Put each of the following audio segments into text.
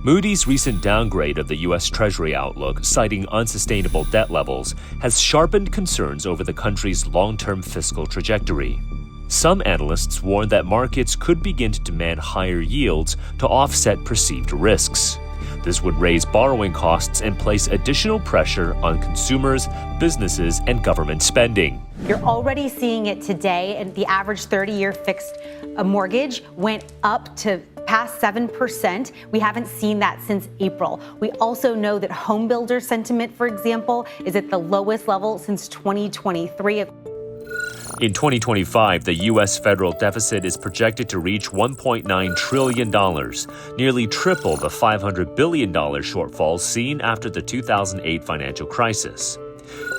Moody's recent downgrade of the US Treasury outlook, citing unsustainable debt levels, has sharpened concerns over the country's long-term fiscal trajectory. Some analysts warn that markets could begin to demand higher yields to offset perceived risks. This would raise borrowing costs and place additional pressure on consumers, businesses, and government spending. You're already seeing it today, and the average 30-year fixed mortgage went up to past 7%. We haven't seen that since April. We also know that home builder sentiment, for example, is at the lowest level since 2023. In 2025, the U.S. federal deficit is projected to reach $1.9 trillion, nearly triple the $500 billion shortfall seen after the 2008 financial crisis.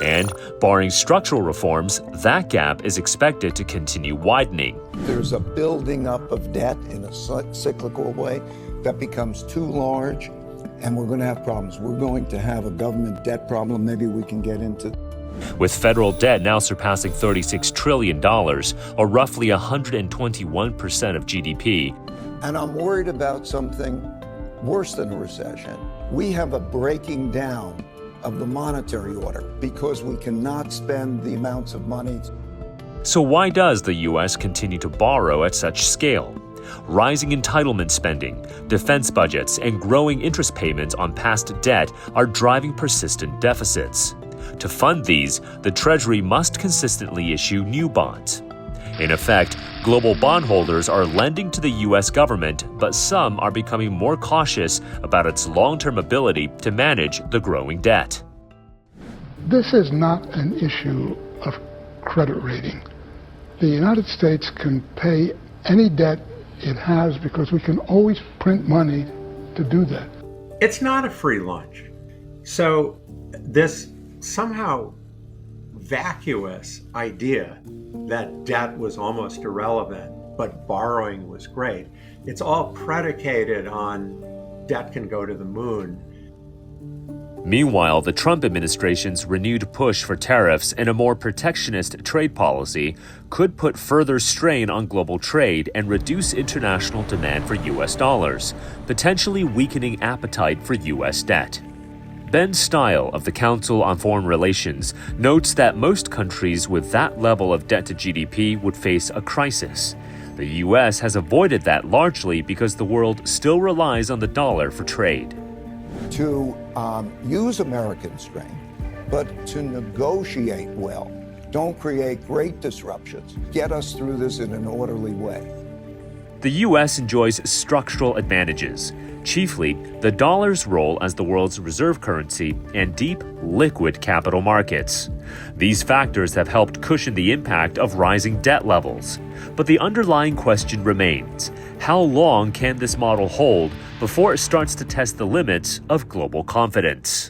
And, barring structural reforms, that gap is expected to continue widening. There's a building up of debt in a cyclical way that becomes too large, and we're going to have problems. We're going to have a government debt problem. Maybe we can get into. With federal debt now surpassing $36 trillion, or roughly 121% of GDP. And I'm worried about something worse than a recession. We have a breaking down of the monetary order because we cannot spend the amounts of money. So why does the U.S. continue to borrow at such scale? Rising entitlement spending, defense budgets, and growing interest payments on past debt are driving persistent deficits. To fund these, the Treasury must consistently issue new bonds. In effect, global bondholders are lending to the U.S. government, but some are becoming more cautious about its long-term ability to manage the growing debt. This is not an issue of credit rating. The United States can pay any debt it has because we can always print money to do that. It's not a free lunch. So this somehow vacuous idea that debt was almost irrelevant, but borrowing was great. It's all predicated on debt can go to the moon. Meanwhile, the Trump administration's renewed push for tariffs and a more protectionist trade policy could put further strain on global trade and reduce international demand for U.S. dollars, potentially weakening appetite for U.S. debt. Ben Stile of the Council on Foreign Relations notes that most countries with that level of debt to GDP would face a crisis. The U.S. has avoided that largely because the world still relies on the dollar for trade. To use American strength, but to negotiate well. Don't create great disruptions. Get us through this in an orderly way. The U.S. enjoys structural advantages, chiefly the dollar's role as the world's reserve currency and deep, liquid capital markets. These factors have helped cushion the impact of rising debt levels. But the underlying question remains: how long can this model hold before it starts to test the limits of global confidence?